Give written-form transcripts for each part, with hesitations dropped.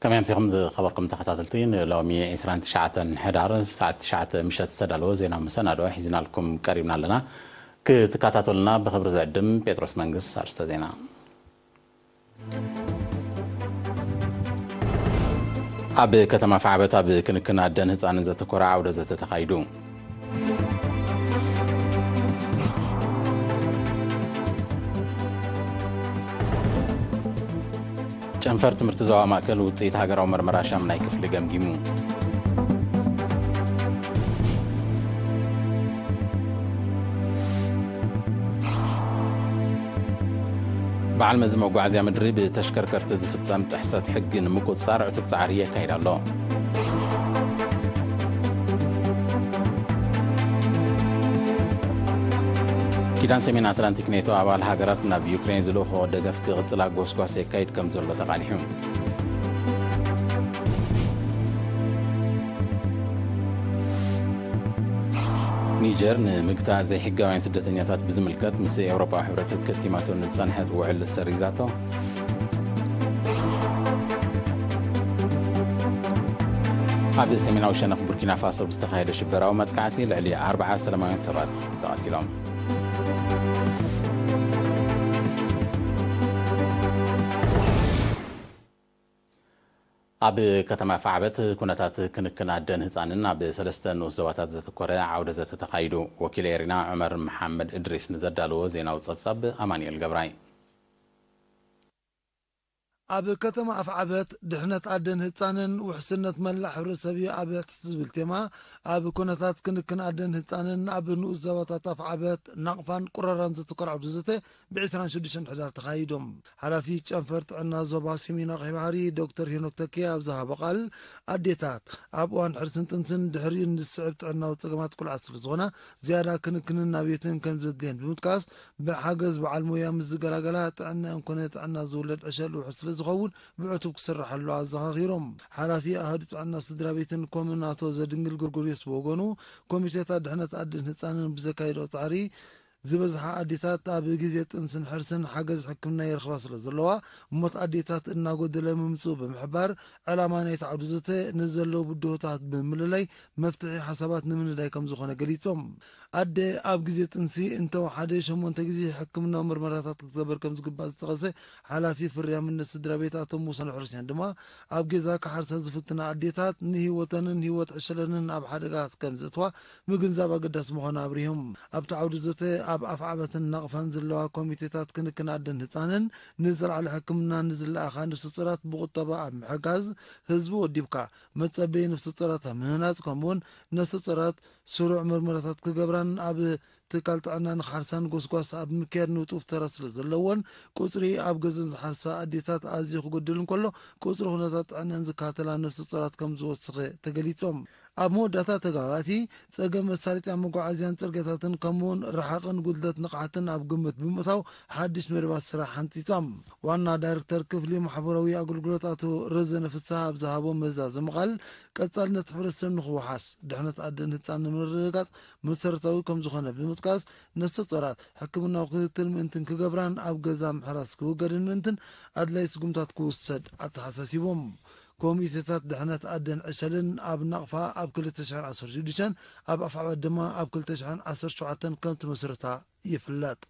كمان سيكم خبركم تخطاتلتين لومي 29 حدار ساعة 9 مشات استدالو زينا مسنادو حيزنا لكم قريبنا لنا كتكاتاتلنا بخبر زعدم بيتروس منقص أرستا زينا أب كتما فعبت أب كنكنا عدن هتسان زت كرة عودة زت تخايدو ጨንፈር ትምህርት ዘዋ ማዕከል ውጤት ሀገራው ምርመራ ሻምናይ ክፍል ገምጊሙ በዓል መዝ መጓዓዝያ ምድሪ ብተሽከርከርቲ ዝፍጸም ጥሕሰት ሕጊ ንምቁፅጻር ዕቱብ ጻዕሪ የካይድ ኣሎ ኪዳን ሰሜን አትላንቲክ ኔቶ አባል ሀገራት ናብ ዩክሬን ዝልእኮ ደገፍ ክቅፅል ጎስጓስ የካይድ ከም ዘሎ ተቃኒሑ ኒጀር ንምግታእ ዘይሕጋውያን ስደተኛታት ብዝምልከት ምስ ኤውሮጳዊ ሕብረት ከቲማቶ ንፀንሐት ውዕል ሰሪዛቶ ኣብ ሰሜናዊ ሸነኽ ቡርኪና ፋሶ ብዝተኻየደ ሽበራዊ መጥቃዕቲ ልዕሊ 40 ሰላማውያን ሰባት ተቐቲሎም ኣብ ከተማ ፋዕበት ኩነታት ክንክን ኣደን ህፃንን ኣብ ሰለስተ ንኡስ ዘባታት ዘተኮረ ዓውደ ዘተተኻይዱ ወኪል ኤሪና ዑመር መሐመድ እድሪስ ንዘዳልዎ ዜናዊ ጸብጻብ ኣማኒኤል ገብራይ ኣብ ከተማ ኣፍዓበት ድሕነት ኣደን ህፃንን ውሕስነት መላእ ሕብረተሰብ ኣብ ዝብል ቴማ ኣብ ኩነታት ክንክን ኣደን ህፃንን ኣብ ንኡስ ዘባታት ኣፍዓበት ናቕፋን ቁረራን ዝተኮረ ዓውደ ዘተ ብ26 ሕዳር ተኻይዶም ሓላፊ ጨንፈር ጥዕና ዞባ ሰሜናዊ ባህሪ ዶክተር ሄኖክ ተኪያ ኣብ ዝሃቦ ቃል ኣዴታት ኣብ እዋን ሕርስን ጥንስን ድሕሪኡ ንዝስዕብ ጥዕናዊ ፀገማት ኩልዓት ስለ ዝኾነ ዝያዳ ክንክንን ናቤትን ከም ዘድልየን ብምጥቃስ ብሓገዝ በዓል ሞያ ምስ ዝገላገላ ጥዕና እንኮነ ጥዕና ዝውለድ ዕሸል ውሕስ ዝኸውን ብዕቱብ ክስራሓሉ ኣዘኻኺሮም ሓላፊ ኣህዱ ጥዕና ስድራ ቤትን ኮምናቶ ዘድንግል ጎርጎርዮስ ብወገኑ ኮሚቴታት ድሕነት ኣድን ህፃንን ብዘካይዶ ፃዕሪ ዝበዝሓ ኣዴታት ኣብ ግዜ ጥንስን ሕርስን ሓገዝ ሕክምና ይረኽባ ስለ ዘለዋ ሞት ኣዴታት እናጎደለ ምምፅኡ ብምሕባር ዕላማ ናይቲ ዓውደ ዘተ ንዘለዉ ብድሆታት ብምልላይ መፍትሒ ሓሳባት ንምንዳይ ከም ዝኾነ ገሊፆም ኣደ ኣብ ግዜ ጥንሲ እንተወሓደ 8 ግዜ ሕክምናዊ ምርመራታት ክትገበር ከም ዝግባእ ዝተቐሰ ሓላፊ ፍርያምነት ስድራ ቤት ኣቶ ሙሳ ሕርስያን ድማ ኣብ ገዛ ካሓርሳ ዝፍትና ኣዴታት ንሂወተንን ሂወት ዕሸለንን ኣብ ሓደጋ ከም ዘእትዋ ምግንዛብ ኣገዳሲ ምዃኑ ኣብሪሆም ኣብቲ ዓውደ ዘተ ኣብ ኣፍዓበትን ናቕፋን ዘለዋ ኮሚቴታት ክንክን ኣደን ህፃንን ንዝለዓለ ሕክምና ንዝለኣኻ ነፍሲ ፁራት ብቁጠባ ኣብ ምሕጋዝ ህዝቢ ወዲብካ መፀበዪ ነፍሲ ፁራት ኣብ ምህናፅ ከምኡውን ነፍሲ ፁራት ስሩዕ ምርመራታት ክገብራን ኣብ ትካል ጥዕና ንሓርሳን ጎስጓስ ኣብ ምክያድ ንውጡፍ ተራ ስለ ዘለዎን ቁፅሪ ኣብ ገዘን ዝሓርሳ ኣዴታት ኣዝዩ ክጎድል እንከሎ ቁፅሪ ኩነታት ጥዕናን ዝካተላ ነፍሲ ፁራት ከም ዝወስኸ ተገሊፆም ኣብ መወዳእታ ተጋባቲ ፀገም መሳለጥያ መጓዓዝያን ፅርግያታትን ከምኡውን ረሓቕን ጉድለት ንቕሓትን ኣብ ግምት ብምእታው ሓድሽ መደባት ስራሕ ሓንፂፆም ዋና ዳይረክተር ክፍሊ ማሕበራዊ ኣገልግሎት ኣቶ ረዘነ ፍስሓ ኣብ ዝሃቦ መዛዘ ምቓል ቀጻልነት ሕብረተሰብ ንኽወሓስ ድሕነት ኣደን ህፃን ንምርግጋፅ መሰረታዊ ከም ዝኾነ ብምጥቃስ ነፍሲ ፁራት ሕክምናዊ ክትትል ምእንትን ክገብራን ኣብ ገዛ ምሕራስ ክውገድን ምእንትን ኣድላይ ስጉምታት ክውሰድ ኣተሓሳሲቦም ኮሚቴታት ድሕነት ኣደን ዕሸልን ኣብ ናቕፋ ኣብ 2016 ኣብ ኣፍዓበት ድማ ኣብ 2017 ከም ትመስርታ ይፍለጥ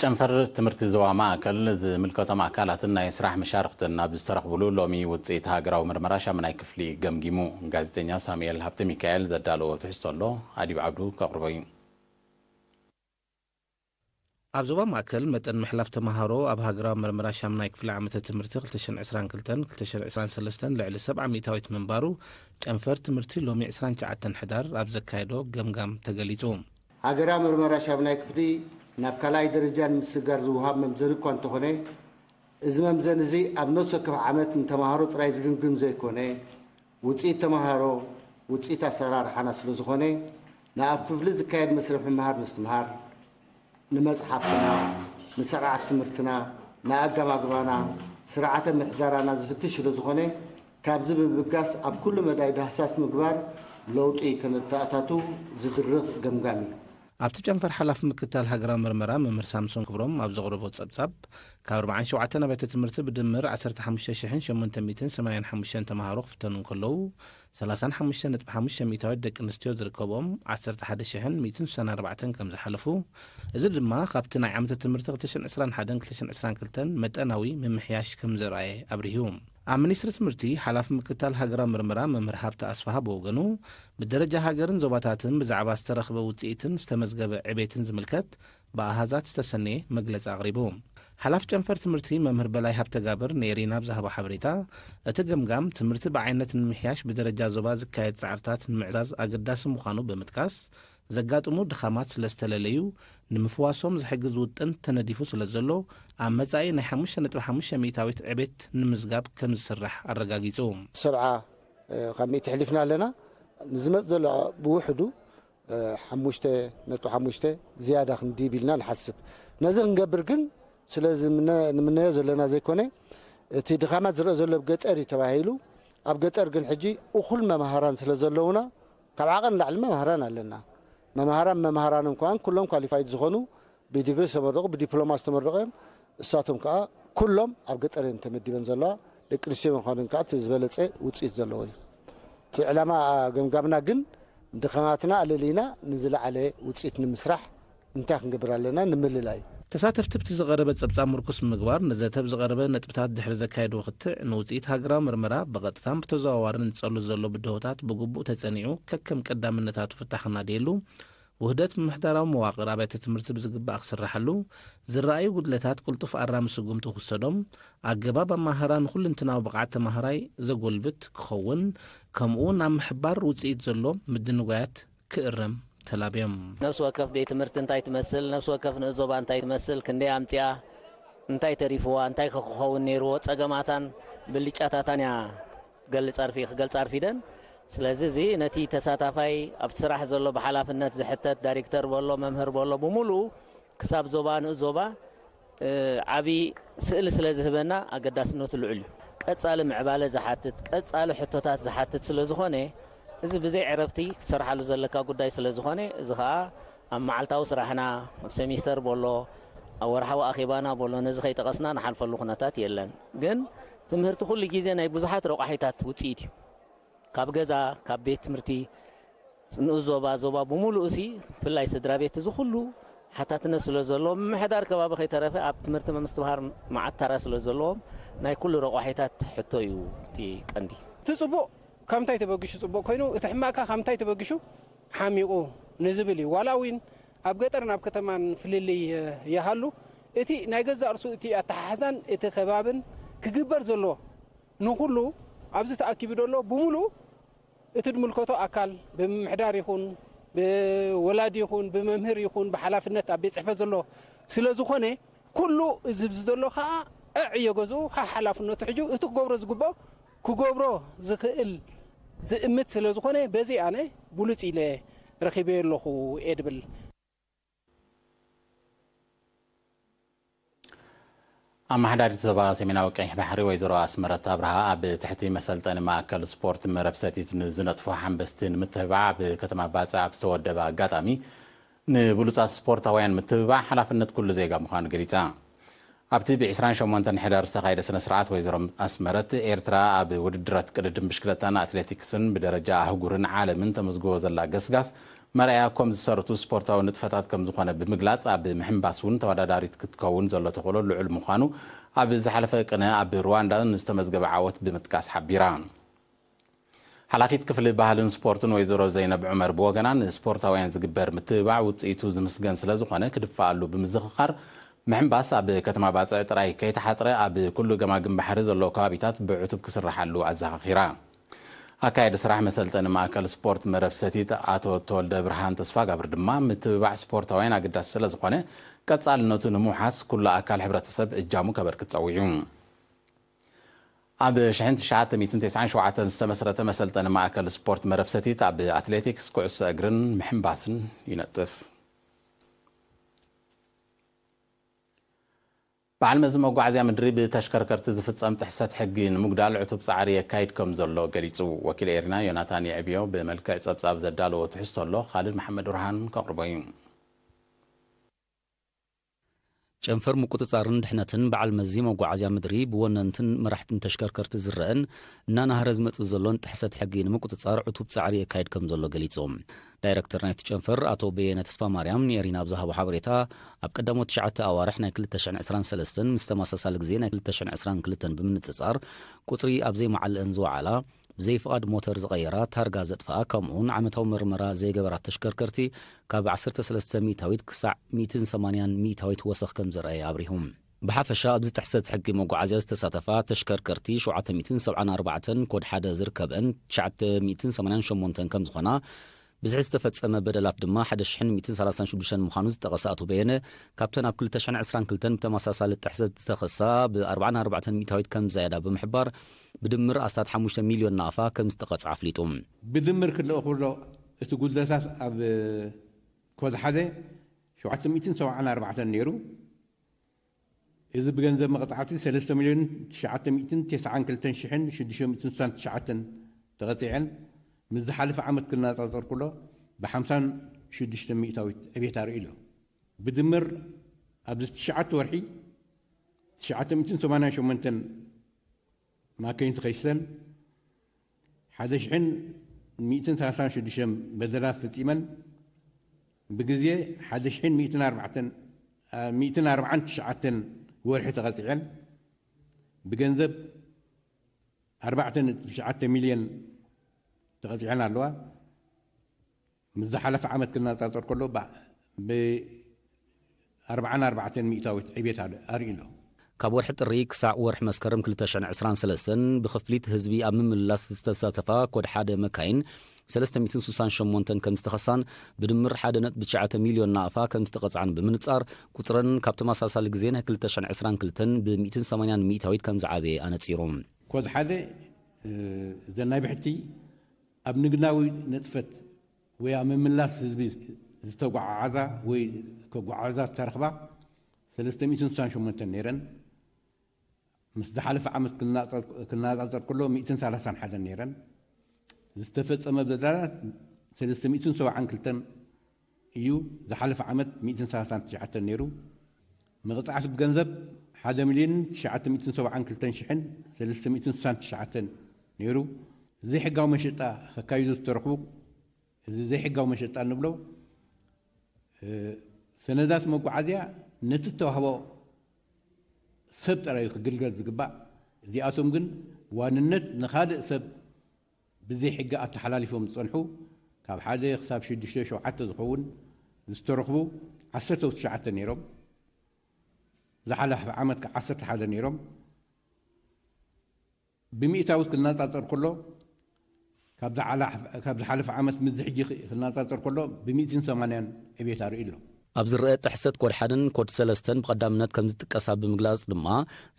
ጨንፈር ትምህርቲ ዞባ ማእከል ዝምልከቶም ኣካላትን ናይ ስራሕ መሻርክትን ናብ ዝተረኽብሉ ሎሚ ውፅኢት ሃገራዊ ምርመራ ሻምናይ ክፍሊ ገምጊሙ ጋዜጠኛ ሳሙኤል ሃብተ ሚካኤል ዘዳለዎ ትሕዝቶ ኣሎ ኣዲብ ዓብዱ ከቕርቦ እዩ ኣብ ዞባ ማእከል መጠን ምሕላፍ ተማሃሮ ኣብ ሃገራዊ ምርመራ ሻምናይ ክፍሊ ዓመተ ትምህርቲ 2022-2023 ልዕሊ 70 ሚእታዊት ምንባሩ ጨንፈር ትምህርቲ ሎሚ 29 ሕዳር ኣብ ዘካየዶ ገምጋም ተገሊጹ ሃገራዊ ምርመራ ሻምናይ ክፍሊ ናብ ካልኣይ ደረጃን ምስጋር ዝውሃብ መምዘሪ እኳ እንተኾነ እዚ መምዘን እዚ ኣብ ነፍሲ ወከፍ ዓመት ንተማሃሮ ጥራይ ዝግምግም ዘይኮነ ውፅኢት ተማሃሮ ውፅኢት ኣሰራርሓና ስለ ዝኾነ ናብ ክፍሊ ዝካየድ መስርሕ ምምሃር ምስትምሃር ንመጽሓፍና ንስርዓት ትምህርትና ንኣገባግባና ስርዓተ ምሕዛራና ዝፍትሽ ስለ ዝኾነ ካብዚ ብምብጋስ ኣብ ኩሉ መዳይ ዳህሳስ ምግባር ለውጢ ከነተኣታቱ ዝድርኽ ገምጋሚ ኣብቲ ጨንፈር ሓላፊ ምክትታል ሃገራዊ ምርመራ መምህር ሳምሶን ክብሮም ኣብ ዘቕረቦ ጸብጻብ ካብ 47 ኣባይተ ትምህርቲ ብድምር 15885 ተምሃሮ ክፍተኑ እንከለዉ 35.5% ደቂ ኣንስትዮ ዝርከቦም 11164 ከም ዝሓለፉ እዚ ድማ ካብቲ ናይ ዓመተ ትምህርቲ 2021-2022 መጠናዊ ምምሕያሽ ከም ዝረኣየ ኣብርሂቡ ኣብ ሚኒስትሪ ትምህርቲ ሓላፊ ምክትታል ሃገራዊ ምርመራ መምህር ሃብተ ኣስፋሃ ብወገኑ ብደረጃ ሃገርን ዞባታትን ብዛዕባ ዝተረኽበ ውፅኢትን ዝተመዝገበ ዕቤትን ዝምልከት ብኣሃዛት ዝተሰነየ መግለፂ ኣቕሪቡ ሓላፊ ጨንፈር ትምህርቲ መምህር በላይ ሃብተ ጋብር ነሪና ብዛሃቦ ሓበሬታ እቲ ገምጋም ትምህርቲ ብዓይነት ንምምሕያሽ ብደረጃ ዞባ ዝካየድ ጻዕርታት ንምዕዛዝ ኣገዳሲ ምዃኑ ብምጥቃስ ዘጋጥሙ ድኻማት ስለ ዝተለለዩ ንምፍዋሶም ዝሕግዝ ውጥን ተነዲፉ ስለ ዘሎ ኣብ መጻኢ ናይ 5.5 ሚእታዊት ዕቤት ንምዝጋብ ከም ዝስራሕ ኣረጋጊጹ 70 ካብ ሚእቲ ሕሊፍና ኣለና ንዝመጽእ ዘሎ ብውሕዱ 5.5 ዝያዳ ክንዲብ ኢልና ንሓስብ ነዚ ክንገብር ግን ስለዚ ንምነዮ ዘለና ዘይኮነ እቲ ድኻማት ዝረአ ዘሎ ብገጠር እዩ ተባሂሉ ኣብ ገጠር ግን ሕጂ እኹል መምሃራን ስለ ዘለውና ካብ ዓቐን ላዕሊ መምሃራን ኣለና መምሃራን እንኳን ኩሎም ኳሊፋይድ ዝኾኑ ብዲግሪ ዝተመረቑ ብዲፕሎማ ዝተመረቑ እዮም እሳቶም ከዓ ኩሎም ኣብ ገጠር ተመዲበን ዘለዋ ደቂ ኣንስትዮ ምዃነን ከዓ እቲ ዝበለፀ ውፅኢት ዘለዎ እዩ እቲ ዕላማ ገምጋምና ግን ድኻማትና ኣለለይና ንዝለዓለ ውፅኢት ንምስራሕ እንታይ ክንገብር ኣለና ንምልላ እዩ ተሳተፍቲ ብቲ ዝቐረበ ጸብጻብ ምርኩስ ምግባር ነዘተብ ዝቐረበ ነጥብታት ድሕሪ ዘካየድዎ ክትዕ ንውፅኢት ሃገራዊ ምርመራ ብቐጥታን ብተዘዋዋርን ዝጸሉ ዘሎ ብድሆታት ብግቡእ ተጸኒዑ ከከም ቀዳምነታቱ ፍታሕ ክናድየሉ ውህደት ምምሕዳራዊ መዋቕር ኣባይተ ትምህርቲ ብዝግባእ ክስራሓሉ ዝረኣዩ ጉድለታት ቁልጡፍ ኣራሚ ስጉምቲ ክውሰዶም ኣገባብ ኣመሃራ ንኹልንትናዊ ብቕዓት ተማሃራይ ዘጐልብት ክኸውን ከምኡውን ኣብ ምሕባር ውፅኢት ዘሎ ምድንጓያት ክእረም ተላብዮም ነፍሲ ወከፍ ቤት ትምህርቲ እንታይ ትመስል ነፍሲ ወከፍ ንእዞባ እንታይ ትመስል ክንደይ ኣምፅያ እንታይ ተሪፍዋ እንታይ ክኸውን ነይርዎ ጸገማታን ብልጫታታን እያ ክገልጽ ኣርፊደን ስለዚ እዚ ነቲ ተሳታፋይ ኣብቲ ስራሕ ዘሎ ብሓላፍነት ዝሕተት ዳይሬክተር በሎ መምህር በሎ ብምሉእ ክሳብ ዞባ ንእዞባ ዓብዪ ስእሊ ስለ ዝህበና ኣገዳስነቱ ልዑል እዩ ቀጻሊ ምዕባለ ዝሓትት ቀጻሊ ሕቶታት ዝሓትት ስለ ዝኾነ እዚ ብዘይ ዕረፍቲ ክትሰርሓሉ ዘለካ ጉዳይ ስለ ዝኾነ እዚ ከዓ ኣብ መዓልታዊ ስራሕና ኣብ ሴሚስተር በሎ ኣብ ወርሓዊ ኣኼባና በሎ ነዚ ከይጠቐስና ንሓልፈሉ ኩነታት የለን ግን ትምህርቲ ኩሉ ግዜ ናይ ብዙሓት ረቋሒታት ውፅኢት እዩ ካብ ገዛ ካብ ቤት ትምህርቲ ንዞባ ዞባ ብምሉእ እሲ ፍላይ ስድራ ቤት እዚ ኩሉ ሓታትነት ስለ ዘለዎ ምምሕዳር ከባቢ ከይተረፈ ኣብ ትምህርቲ ምምስትምሃር መዓታራ ስለ ዘለዎም ናይ ኩሉ ረቋሒታት ሕቶ እዩ እቲ ቀንዲ እቲ ጽቡቕ ከምታይ ተበግሹ ጽቡቕ ኮይኑ እቲ ሕማቕካ ከምታይ ተበግሹ ሓሚቑ ንዝብል እዩ ዋላ እውን ኣብ ገጠርን ኣብ ከተማን ፍልልይ ይሃሉ እቲ ናይ ገዛ እርሱ እቲ ኣተሓሕዛን እቲ ከባብን ክግበር ዘሎ ንኩሉ ኣብዚ ተኣኪቡ ዘሎ ብምሉእ እቲ ድምልከቶ ኣካል ብምምሕዳር ይኹን ብወላዲ ይኹን ብመምህር ይኹን ብሓላፍነት ኣብ ቤት ጽሕፈት ዘሎ ስለ ዝኾነ ኩሉ እዚ ዘሎ ከዓ ዕዮ ገዝኡ ሓላፍነቱ ሕጁ እቲ ክገብሮ ዝግብኦ ክገብሮ ዝኽእል ዝእምት ስለ ዝኾነ በዚ ኣነ ብሉፅ ኢለ ረኺበ ኣለኹ እየ ድብል ኣማሕዳሪት ዞባ ሰሜናዊ ቀይሕ ባሕሪ ወይዘሮ ኣስመረት ኣብርሃ ኣብ ትሕቲ መሰልጠኒ ማእከል ስፖርት መረብ ሰቲት ንዝነጥፉ ሓንበስቲ ንምትህባዕ ብከተማ ባፅዕ ኣብ ዝተወደበ ኣጋጣሚ ንብሉፃት ስፖርታውያን ምትብባዕ ሓላፍነት ኩሉ ዜጋ ምዃኑ ገሊፃ ኣብቲ ብ28 ሕዳር ዝተኻየደ ስነ ስርዓት ወይዘሮ ኣስመረት ኤርትራ ኣብ ውድድራት ቅድድም ብሽክለታን ኣትሌቲክስን ብደረጃ ኣህጉርን ዓለምን ተመዝግቦ ዘላ ገስጋስ መርኣያ ከም ዝሰርቱ ስፖርታዊ ንጥፈታት ከም ዝኾነ ብምግላጽ ኣብ ምሕንባስ እውን ተወዳዳሪት ክትከውን ዘሎ ተኽእሎ ልዑል ምዃኑ ኣብ ዝሓለፈ ቅነ ኣብ ሩዋንዳ ንዝተመዝገበ ዓወት ብምጥቃስ ሓቢራ ሓላፊት ክፍሊ ባህልን ስፖርትን ወይዘሮ ዘይነብ ዑመር ብወገና ንስፖርታውያን ዝግበር ምትብባዕ ውፅኢቱ ዝምስገን ስለ ዝኾነ ክድፋኣሉ ብምዝኽኻር ምሕንባስ ኣብ ከተማ ባፅዕ ጥራይ ከይተሓፅረ ኣብ ኩሉ ገማግም ባሕሪ ዘለዎ ከባቢታት ብዕቱብ ክስራሓሉ ኣዘኻኺራ ኣካየደ ስራሕ መሰልጠኒ ማእከል ስፖርት መረብ ሰቲት ኣቶ ተወልደ ብርሃን ተስፋ ጋብር ድማ ምትብባዕ ስፖርታውያን ኣገዳሲ ስለ ዝኾነ ቀጻልነቱ ንምውሓስ ኩሉ ኣካል ሕብረተሰብ እጃሙ ከበርክት ፀዊዑ ኣብ 1997 ዝተመስረተ መሰልጠኒ ማእከል ስፖርት መረብ ሰቲት ኣብ ኣትሌቲክስ ኩዕሶ እግርን ምሕንባስን ይነጥፍ በዓል መዚ መጓዓዝያ ምድሪ ብተሽከርከርቲ ዝፍጸም ጥሕሰት ሕጊ ንምጉዳል ዕቱብ ጻዕሪ የካይድ ከም ዘሎ ገሊጹ ወኪል ኤርና ዮናታን ይዕብዮ ብመልክዕ ጸብጻብ ዘዳለዎ ትሕዝቶ ኣሎ ኻልድ መሐመድ ብርሃን ከቕርቦ እዩ ጨንፈር ምቁጽጻርን ድሕነትን በዓል መዚ መጓዓዝያ ምድሪ ብወነንትን መራሕትን ተሽከርከርቲ ዝረአን እናናህረ ዝመጽእ ዘሎን ጥሕሰት ሕጊ ንምቁጽጻር ዕቱብ ጻዕሪ የካይድ ከም ዘሎ ገሊጾም ዳይረክተር ናይቲ ጨንፈር ኣቶ በየነ ተስፋ ማርያም ንኤሪና ብዝሃቦ ሓበሬታ ኣብ ቀዳሞት 9 ኣዋርሕ ናይ 2023 ምስ ተመሳሳሊ ግዜ ናይ 2022 ብምንጽጻር ቁጽሪ ኣብ ዘይመዓልአን ዝወዓላ ብዘይ ፍቓድ ሞተር ዝቐየራ ታርጋ ዘጥፍኣ ከምኡውን ዓመታዊ ምርመራ ዘይገበራት ተሽከርከርቲ ካብ 13 ሚእታዊት ክሳዕ 180 ሚእታዊት ወሰኽ ከም ዝረአየ ኣብሪሁም ብሓፈሻ ኣብዚ ጥሕሰት ሕጊ መጓዓዝያ ዝተሳተፋ ተሽከርከርቲ 774 ኮድ 1 ዝርከብን 988 ከም ዝኾና ብዝሒ ዝተፈጸመ በደላት ድማ 1136 ምዃኑ ዝጠቐሰ ኣቶ በየነ ካብተን ኣብ 2022 ብተመሳሳሊ ጥሕሰት ዝተኸሳ ብ44 ሚእታዊት ከም ዝያዳ ብምሕባር ብድምር 15 ሚልዮን ናኣፋ ከም ዝተቐጽ ኣፍሊጡ ብድምር ክልእኽሎ እቲ ጉድለታት ኣብ ኮድ 1 774 ነይሩ እዚ ብገንዘብ መቕጻዕቲ 3,992,669 ተቐጺዐን ምስ ዝሓለፈ ዓመት ክነጻጸር ኩሎ ብ56 ሚእታዊት ዕቤት ኣርኢ ኣሎ ብድምር ኣብዚ 9 ወርሒ 988 ማከይንቲ ኸይስተን 1,136 በደላት ፍጺመን ብግዜ 1,149 ወርሒ ተቐጺዐን ብገንዘብ 4.9 ሚልዮን ተቐጺዐን ኣለዋ ምስ ዝሓለፈ ዓመት ክነጻጸር ከሎ ብ44 ሚእታዊት ዕቤት ኣርኢ ኣሎ ካብ ወርሒ ጥሪ ክሳዕ ወርሒ መስከረም 2023 ብኽፍሊት ህዝቢ ኣብ ምምልላስ ዝተሳተፋ ኮድ 1 መካይን 368 ከም ዝተኸሳን ብድምር 1.9 ሚልዮን ናኣፋ ከም ዝተቐጽዓን ብምንጻር ቁጽረን ካብ ተመሳሳሊ ግዜ ናይ 2022 ብ180 ሚእታዊት ከም ዝዓበየ ኣነጺሮም ኮድ 1 ዘናይ ብሕቲ ኣብ ንግዳዊ ነጥፈት ወይ ኣብ ምምላስ ህዝቢ ዝተጓዓዛ ወይ ከጓዓዛ ዝተረኽባ 368 ነይረን ምስ ዝሓለፈ ዓመት ክነጻጸር ከሎ 131 ነይረን ዝተፈጸመ በደላት 372 እዩ ዝሓለፈ ዓመት 139 ነይሩ መቕጻዕቲ ብገንዘብ 1,972,369 ነይሩ ዘይሕጋዊ መሸጣ ከካይዱ ዝተረኽቡ እዚ ዘይሕጋዊ መሸጣ እንብሎ ሰነዳት መጓዓዝያ ነቲ ተዋህቦ ሰብ ጥራይ ክግልገል ዝግባእ እዚኣቶም ግን ዋንነት ንኻልእ ሰብ ብዘይ ሕጊ ኣተሓላሊፎም ዝጸንሑ ካብ 1 ክሳብ 6-7 ዝኸውን ዝተረኽቡ 19 ነይሮም ዝሓለፈ ዓመት 11 ነይሮም ብሚእታዊት ክነጻጸር ከሎ ካብ ዝሓለፈ ዓመት ምስ ሕጂ ክነጻጸር ከሎ ብ180 ዕቤት ኣርኢ ኣሎ ኣብ ዝርአ ጥሕሰት ኮድ 1ን ኮድ 3ን ብቐዳምነት ከም ዝጥቀሳ ብምግላጽ ድማ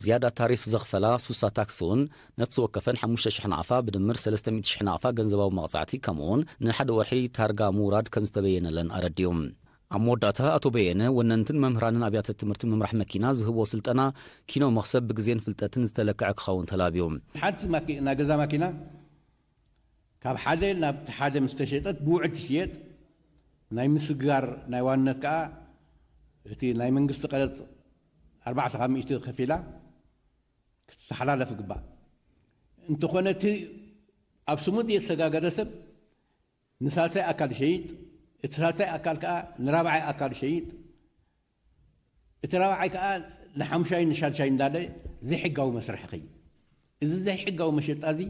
ዝያዳ ታሪፍ ዘኽፈላ ሱሳ ታክሲ እውን ነፍሲ ወከፈን 5,000 ናኣፋ ብድምር 300,000 ናኣፋ ገንዘባዊ መቕጻዕቲ ከምኡውን ንሓደ ወርሒ ታርጋ ምውራድ ከም ዝተበየነለን ኣረዲዮም ኣብ መወዳእታ ኣቶ በየነ ወነንትን መምህራንን ኣብያተ ትምህርቲ ምምራሕ መኪና ዝህቦ ስልጠና ኪኖ መኽሰብ ብግዜን ፍልጠትን ዝተለክዐ ክኸውን ተላብዮም ሓንቲ ናይ ገዛ መኪና ካብ 1 ናብ 1 ምስ ተሸጠት ብውዕል ትሽየጥ ናይ ምስጋር ናይ ዋንነት ከዓ እቲ ናይ መንግስቲ ቀረጽ 4% ከፊላ ክትተሓላለፍ ግባእ እንተኾነ እቲ ኣብ ስሙድ የሰጋገደ ሰብ ንሳልሳይ ኣካል ሸይጥ እቲ ሳልሳይ ኣካል ከዓ ንራብዓይ ኣካል ሸይጥ እቲ ራብዓይ ከዓ ንሓምሻይ ንሻድሻይ እንዳለ ዘይሕጋዊ መስርሕ ኸይድ እዚ ዘይሕጋዊ መሸጣ እዚ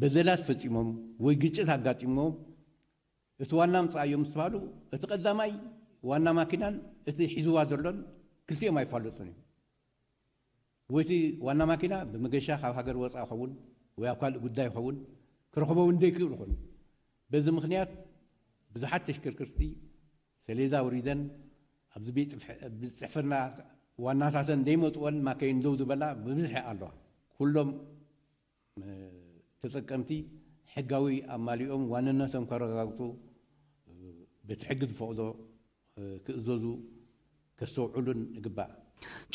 በደላት ፈጺሞም ወይ ግጭት ኣጋጢሞም እቲ ዋና ምጽኣዮም ዝተባሃሉ እቲ ቀዳማይ ዋና ማኪናን እቲ ሒዝዋ ዘሎን ክልቲኦም ኣይፋለጡን እዮም ወይ እቲ ዋና ማኪና ብመገሻ ካብ ሃገር ወፃ ይኸውን ወይ ኣብ ካልእ ጉዳይ ይኸውን ክረኽቦው እንደይክእሉ ይኾኑ በዚ ምኽንያት ብዙሓት ተሽከርከርቲ ሰሌዳ ውሪደን ኣብዚ ቤት ፅሕፍና ዋናታተን እንደይመፅወን ማከይን ደው ዝበላ ብብዝሒ ኣለዋ ኩሎም ተጠቀምቲ ሕጋዊ ኣማሊኦም ዋንነቶም ከረጋግጡ በቲ ሕጊ ዝፈቕዶ ክእዘዙ ከስተውዕሉን ይግባእ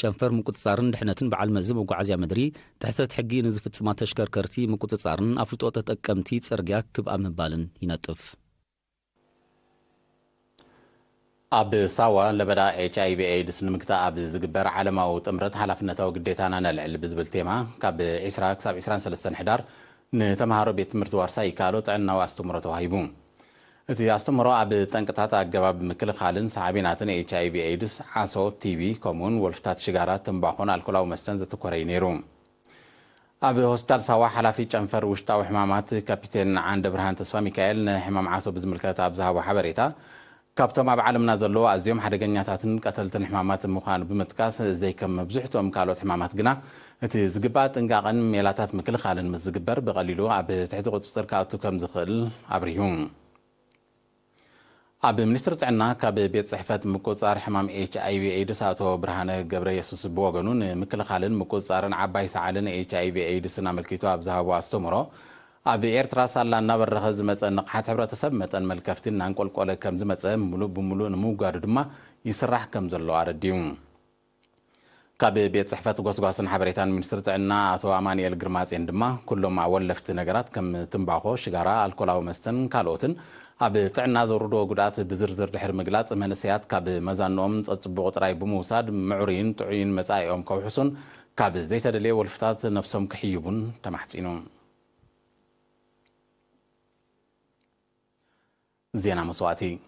ጨንፈር ምቁጽጻርን ድሕነትን በዓል መዚ መጓዓዝያ ምድሪ ትሕተት ሕጊ ንዝፍጽማ ተሽከርከርቲ ምቁጽጻርን ኣፍልጦ ተጠቀምቲ ጽርግያ ክብኣ ምባልን ይነጥፍ أب سوا لبدا HIV AIDS نمكتا أب زجبر عالم أو تمرت حلفنا تو قديتنا نلعب بزبل تيما كاب إسراء كسب إسراء سلسلة حدار نتمهارو بيتمرت ورساي كالو تعنا واستمرتو هايبون إذا استمروا أب تنقطعات الجواب مكل خالن صعبيناتن HIV AIDS عصو TV كومون ولفتات شجارات تنباخون الكل أو مستنزة كورينيروم أب هوسبيتال سوا حلافي جنفر وشتاو حمامات كابتن عند برهان تسوى ميكائيل حمام عصو بزملكات أبزها وحبريتا كابتن أب عالمنا زلوا أزيوم حدقنياتاتن قتلتن حمامات مخان بمتكاس زي كم بزحتهم كالوت حمامات جنا إتي زجبات إنقاقن ميلاتات مكل خالن مزجبر بقليلو أب تحت قطر كاتو كم زخل أبريهم أب منستر تعنا كاب بيت صحفات مكوصار حمام HIV AIDS أتو برهانة جبر يسوس بوغنون مكل خالن مكوصارن عباي سعالن HIV AIDS نعملكيتو أبزها واستمرو أب إيرترا سالا نبر رخز متن نقحات حبرة تسب متن ملكفتين نانقول قولة كم زمتن ملو بملو نمو قاردما يسرح كم زلو عرديون كاب بيت صحفات قوسقاسن حبريتان منستر تعنا أتو أماني الجرمات عندما كلهم ولفت نجارات كم تنباخو شجارة الكلاو مستن كالوتن أب تعنا زوردو قدات بزرزر دحر مقلات منسيات كاب مزانوم تطبق طراي بموساد معورين تعين متايهم كوحسن كاب زيت دلي والفتات نفسهم كحيبون تمحسينون زينا مسواتي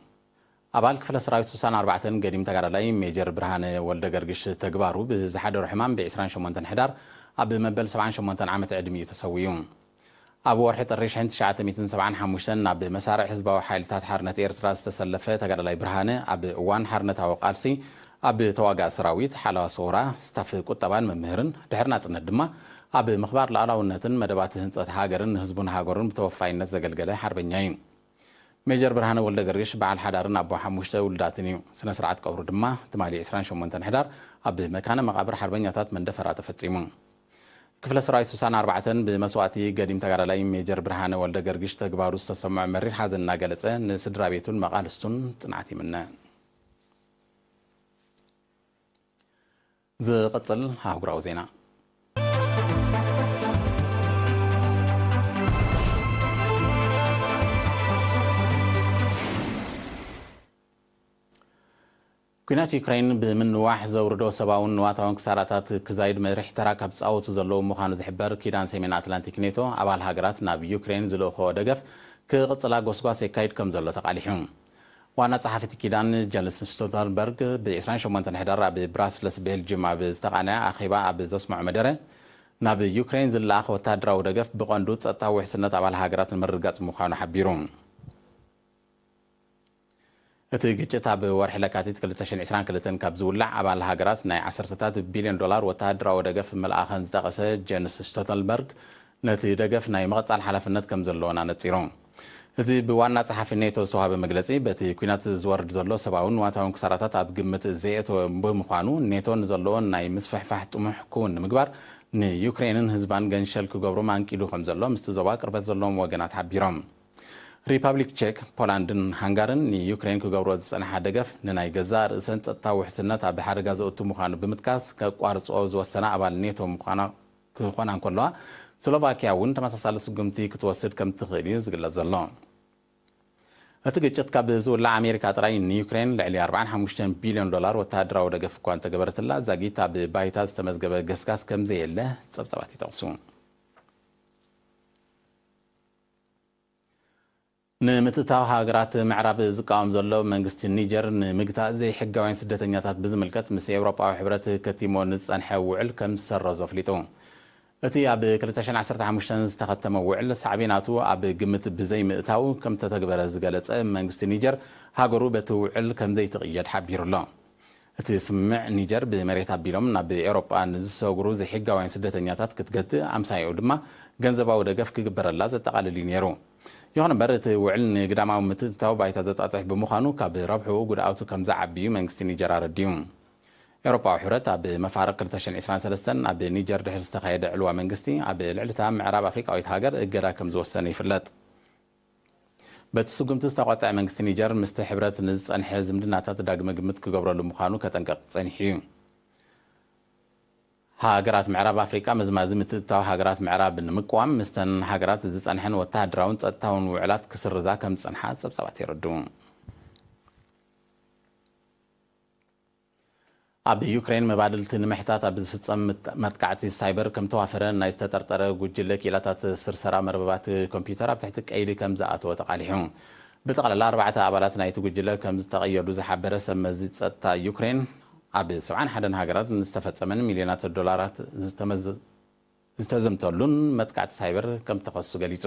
أبال كفل سراوي سوسان 4 قديم تقارلاي ميجر برهان ولد قرقش تقبارو بزحادر حمام بعسران شمونتن حدار أب مبل 7 شمونتن عامة عدمي تسويون أبو ورحيت الريش عند شعات 270 حموشتن أب مسارع حزبه وحالتات حرنة إيرتراس تسلفة تقارلاي برهانة أب وان حرنة وقالسي أب تواقع سراويت حالا صورة ستاف كتبان ممهرن دحرنا تندما أب مخبار لألاونتن مدبات هنصت هاجرن هزبون هاجرن متوفاين زقلقلة حربنيين ميجر برهانة ولد قريش بعد حدارن أبو حموشته ولداتنيو سنة سرعة قبر دما تمالي 20 شمونتن حدار أب مكان مقابر حربنياتات من دفرات فتسيمون كفل سراي سوسان 4 بمسواتي قديم تقارلاي ميجر برهانة ولد قريش تقباروس تسمع مرير حازن ناقلتة نسدرا بيتون مقالستون تنعتي منا زي قتل هاوقراو زينا كنات يوكرين بمن واحد زوردو سباون نواتاون كساراتات كزايد مريح تراكب تصاوت زلو مخانو زحبر كيدان سيمين أتلانتيك نيتو أبال هاجرات ناب يوكرين زلوخو دقف كقصلا قوسقاس يكايد كم زلو تقاليحون وانا صحافة كيدان جالس ستولتنبرغ ب20 شمونتن حدار ببراسلس بيلجيوم بزتقانع أخيبا بزسمع مدرة ناب يوكرين زلاخ وتادراو دقف بقندو تصطاو حسنة أبال هاجرات المرقات مخانو حبيرون اتجت اب ورح لكاتيت 2020 كلتن كاب زولع ابال هاجرات ناي 10 بليون دولار وتادراو دقف ملأخن زتقسه جينس ستولتنبرغ نتي دقف ناي مقصال حلفنت كم زلونا نصيرون እዚ بوانا صحافي نيتو ዝተዋሃበ መግለጺ በቲ ኩናት ዝወርድ ዘሎ ሰብአውን ዋታውን ክሳራታት ኣብ ግምት ዘእቶ ብምዃኑ ኔቶን ዘለዎን ናይ ምስፍሕፋሕ ጥሙሕ ክውን ንምግባር ንዩክሬንን ህዝባን ገንሸል ክገብሩ ማንቂሉ ከም ዘሎ ምስቲ ዞባ ቅርበት ዘለዎም ወገናት ሓቢሮም ሪፐብሊክ ቼክ ፖላንድን ሃንጋርን ንዩክሬን ክገብሮ ዝጸንሐ ደገፍ ንናይ ገዛ ርእሰን ጸጥታዊ ውሕስነት ኣብ ሓደጋ ዘእቱ ምዃኑ ብምጥቃስ ከቋርጾ ዝወሰነ ኣባል ኔቶ ክኾና እንከለዋ ስሎቫኪያ እውን ተመሳሳሊ ስጉምቲ ክትወስድ ከም ትኽእል እዩ ዝግለጽ ዘሎ እቲ ግጭት ካብ ዝውላዕ ኣሜሪካ ጥራይ ንዩክሬን ልዕሊ 45 ቢልዮን ዶላር ወተሃደራዊ ደገፍ እኳ እንተገበረትላ ዛጊታ ብባይታ ዝተመዝገበ ገስጋስ ከም ዘየለ ጸብጻባት ይጠቕሱ ንምትእታው ሃገራት ምዕራብ ዝቃወም ዘሎ መንግስቲ ኒጀር ንምግታእ ዘይሕጋውያን ስደተኛታት ብዝምልከት ምስ ኤውሮጳዊ ሕብረት ከቲሞ ንጸንሐ ውዕል ከም ዝሰረዞ ኣፍሊጡ እቲ ኣብ 2015 ዝተኸተመ ውዕል ሳዕቤናቱ ኣብ ግምት ብዘይ ምእታው ከም ተተግበረ ዝገለጸ መንግስቲ ኒጀር ሃገሩ በቲ ውዕል ከም ዘይትቕየድ ሓቢሩ ኣሎ እቲ ስምዕ ኒጀር ብመሬት ኣቢሎም ናብ ኤውሮጳ ንዝሰግሩ ዘይሕጋውያን ስደተኛታት ክትገትእ ኣምሳይኡ ድማ ገንዘባዊ ደገፍ ክግበረላ ዘጠቓልል እዩ ነይሩ ይኹን እምበር እቲ ውዕል ንግዳማዊ ምትእትታው ባይታ ዘጣጥሕ ብምዃኑ ካብ ረብሑ ጉድኣቱ ከም ዝዓብዩ መንግስቲ ኒጀር ኣረዲዩ ኤውሮጳዊ ሕብረት ኣብ መፋርቅ 2023 ኣብ ኒጀር ድሕሪ ዝተኻየደ ዕልዋ መንግስቲ ኣብ ልዕልታ ምዕራብ ኣፍሪቃዊት ሃገር እገዳ ከም ዝወሰነ ይፍለጥ በቲ ስጉምቲ ዝተቆጥዐ መንግስቲ ኒጀር ምስቲ ሕብረት ንዝጸንሐ ዝምድናታት ዳግመ ግምት ክገብረሉ ምዃኑ ከጠንቀቕ ጸኒሑ እዩ ሃገራት ምዕራብ ኣፍሪቃ መዝማዚ ምትእትታዊ ሃገራት ምዕራብ ንምቋም ምስተን ሃገራት ዝጸንሐን ወተሃደራውን ጸጥታውን ውዕላት ክስርዛ ከም ዝጸንሓ ጸብጻባት የረድኡ ኣብ ዩክሬን መባድልቲ ንምሕታት ኣብ ዝፍጸም መጥቃዕቲ ሳይበር ከም ተዋፈረ ናይ ዝተጠርጠረ ጉጅለ ኪላታት ስርሰራ መርበባት ኮምፒዩተር ኣብ ትሕቲ ቀይዲ ከም ዝኣተወ ተቃሊሑ ብጠቕላላ 4 ኣባላት ናይቲ ጉጅለ ከም ዝተቐየዱ ዝሓበረ ሰብ መዚ ጸጥታ ዩክሬን ኣብ 71 ሃገራት ዝተፈጸመን ሚልዮናት ዶላራት ዝተዘምተሉን መጥቃዕቲ ሳይበር ከም ተኸሱ ገሊጹ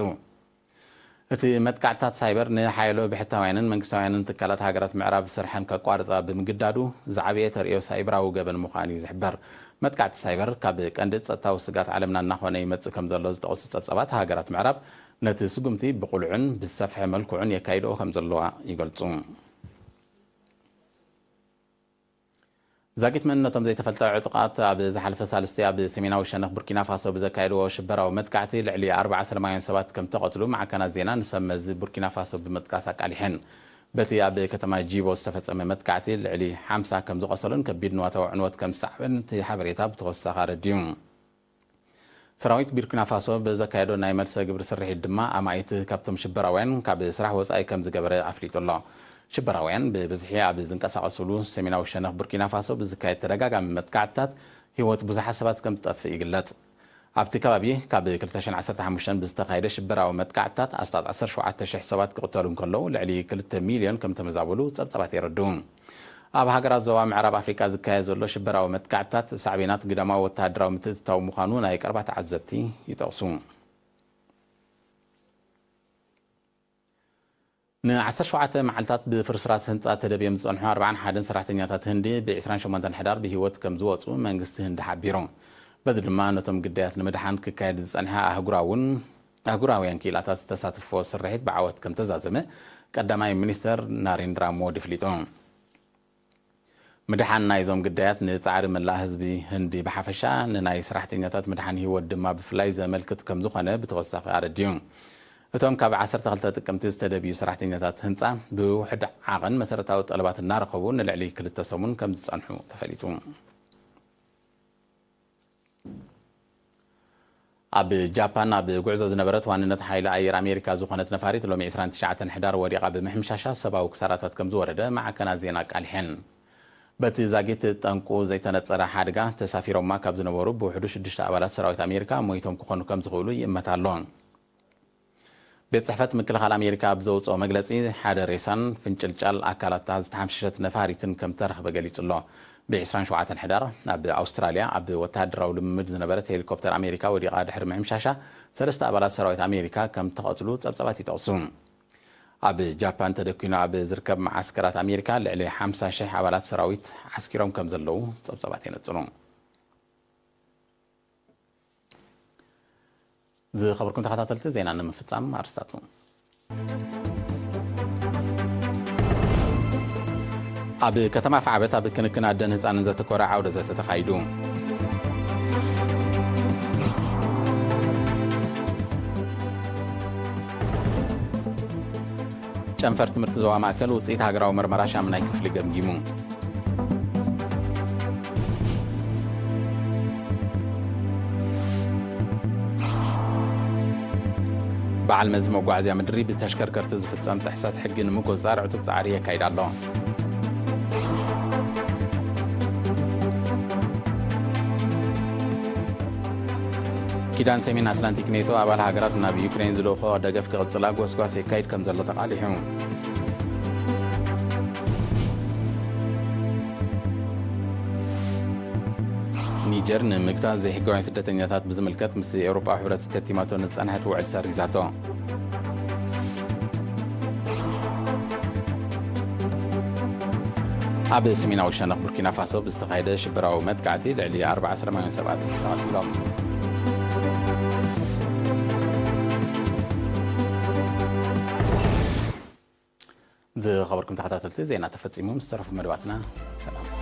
እቲ መጥቃዕትታት ሳይበር ንሓይሎ ብሕታውያንን መንግስታውያንን ትካላት ሃገራት ምዕራብ ስርሐን ከቋርጻ ብምግዳዱ ዝዓበየ ተርእዮ ሳይበራዊ ገበን ምዃኑ ዝሕበር መጥቃዕቲ ሳይበር ካብ ቀንዲ ጸጥታዊ ስጋት ዓለምና እናኾነ ይመጽእ ከም ዘሎ ዝጠቕሱ ጸብጻባት ሃገራት ምዕራብ ነቲ ስጉምቲ ብቁልዑን ብዝሰፍሐ መልክዑን የካይድኦ ከም ዘለዋ ይገልጹ ዛጊት መንነቶም ዘይተፈልጠ ዕጡቃት ኣብ ዝሓለፈ ሳልስቲ ኣብ ሰሜናዊ ሸነኽ ቡርኪና ፋሶ ብዘካየድዎ ሽበራዊ መጥቃዕቲ ልዕሊ 40 ሰላማውያን ሰባት ከም ተቐትሉ ማዕከናት ዜና ንሰብ መዚ ቡርኪና ፋሶ ብምጥቃስ ኣቃሊሐን በቲ ኣብ ከተማ ጂቦ ዝተፈጸመ መጥቃዕቲ ልዕሊ 50 ከም ዝቆሰሉን ከቢድ ንዋታዊ ዕንወት ከም ዝሰዕበን እቲ ሓበሬታ ብተወሳኺ ረድዩ ሰራዊት ቡርኪና ፋሶ ብዘካየዶ ናይ መልሰ ግብሪ ስርሒት ድማ ኣማኢት ካብቶም ሽበራውያን ካብ ስራሕ ወፃኢ ከም ዝገበረ ኣፍሊጡ ኣሎ ሽበራውያን ብብዝሒ ኣብ ዝንቀሳቐስሉ ሰሜናዊ ሸነኽ ቡርኪና ፋሶ ብዝካየድ ተደጋጋሚ መጥቃዕትታት ህይወት ብዙሓት ሰባት ከም ዝጠፍእ ይግለጽ ኣብቲ ከባቢ ካብ 2015 ብዝተኻየደ ሽበራዊ መጥቃዕትታት ኣስታት 17,000 ሰባት ክቕተሉ እንከለዉ ልዕሊ 2 ሚልዮን ከም ተመዛበሉ ጸብጻባት የረድኡ ኣብ ሃገራት ዞባ ምዕራብ ኣፍሪካ ዝካየድ ዘሎ ሽበራዊ መጥቃዕትታት ሳዕቤናት ግዳማዊ ወተሃደራዊ ምትእትታው ምዃኑ ናይ ቀረባ ተዓዘብቲ ይጠቕሱ ن17 መዓልታት ብፍርስራስ ህንፃ ተደብዮም ዝጸንሑ 41 ሰራሕተኛታት ህንዲ ብ28 ሕዳር ብሂወት ከም ዝወፁ መንግስቲ ህንዲ ሓቢሩ በዚ ድማ ነቶም ግዳያት ንምድሓን ክካየድ ዝጸንሐ ኣህጉራውያን ኪላታት ዝተሳተፎ ስርሒት ብዓወት ከም ተዛዘመ ቀዳማይ ሚኒስተር ናሬንድራ ሞዲ ፍሊጡ ምድሓን ናይዞም ግዳያት ንጻዕሪ መላእ ህዝቢ ህንዲ ብሓፈሻ ንናይ ሰራሕተኛታት ምድሓን ሂወት ድማ ብፍላይ ዘመልክት ከም ዝኾነ ብተወሳኺ ኣረድዩ እቶም ካብ 12 ጥቅምቲ ዝተደብዩ ሰራሕተኛታት ህንፃ ብውሕድ ዓቐን መሰረታዊ ጠለባት እናረኸቡ ንልዕሊ 2 ሰሙን ከም ዝጸንሑ ተፈሊጡ ኣብ ጃፓን ኣብ ጉዕዞ ዝነበረት ዋንነት ሓይሊ ኣየር ኣሜሪካ ዝኾነት ነፋሪት ሎሚ 29 ሕዳር ወዲቓ ብምሕምሻሻ ሰብኣዊ ክሳራታት ከም ዝወረደ ማዕከናት ዜና ቃሊሐን በቲ ዛጊት ጠንቁ ዘይተነፀረ ሓደጋ ተሳፊሮማ ካብ ዝነበሩ ብውሕዱ 6 ኣባላት ሰራዊት ኣሜሪካ ሞይቶም ክኾኑ ከም ዝኽእሉ ይእመት ኣሎ ቤት ጽሕፈት ምክልኻል ኣሜሪካ ብዘውፅኦ መግለጺ ሓደ ሬሳን ፍንጭልጫል ኣካላት ዝተሓምሸሸት ነፋሪትን ከም ተረኽበ ገሊጹ ኣሎ ብ27 ሕዳር ኣብ ኣውስትራልያ ኣብ ወተሃደራዊ ልምምድ ዝነበረት ሄሊኮፕተር ኣሜሪካ ወዲቓ ድሕሪ ምሕምሻሻ 3 ኣባላት ሰራዊት ኣሜሪካ ከም ተቐትሉ ጸብጻባት ይጠቕሱ ኣብ ጃፓን ተደኪኑ ኣብ ዝርከብ ማዓስከራት ኣሜሪካ ልዕሊ 50,000 ኣባላት ሰራዊት ዓስኪሮም ከም ዘለዉ ጸብጻባት የነጽኑ ዝኸበርኩም ተኸታተልቲ ዜና ንምፍጻም ኣርስታቱ ኣብ ከተማ ፍዓበት ኣብ ክንክን ኣደን ህፃንን ዘተኮረ ዓውደ ዘተ ተኻይዱ ጨንፈር ትምህርቲ ዞባ ማእከል ውፅኢት ሃገራዊ ምርመራ ሻምናይ ክፍሊ ገምጊሙ በዓል መዚ መጓዓዝያ ምድሪ ብተሽከርከርቲ ዝፍጸም ጥሕሰት ሕጊ ንምቁፅጻር ዕቱብ ጻዕሪ የካይድ ኣሎ ኪዳን ሰሜን አትላንቲክ ኔቶ አባል ሃገራት ናብ ዩክሬን ዝለኾ ደገፍ ክቕጽላ ጎስጓስ የካይድ ከም ዘሎ ተቃሊሑ ኒጀር ንምግታዝ ዘይሕጋውያን ስደተኛታት ብዝምልከት ምስ ኤውሮጳዊ ሕብረት ከቲማቶ ንጸንሐት ውዕል ሰሪዛቶ ኣብ ሰሜናዊ ሸነኽ ቡርኪና ፋሶ ብዝተኻየደ ሽበራዊ መጥቃዕቲ ልዕሊ 40 ሰባት ተቐቲሎም ዝኸበርኩም ተኸታተልቲ ዜና ተፈጺሙ ምስ ተረፉ መደባትና ሰላም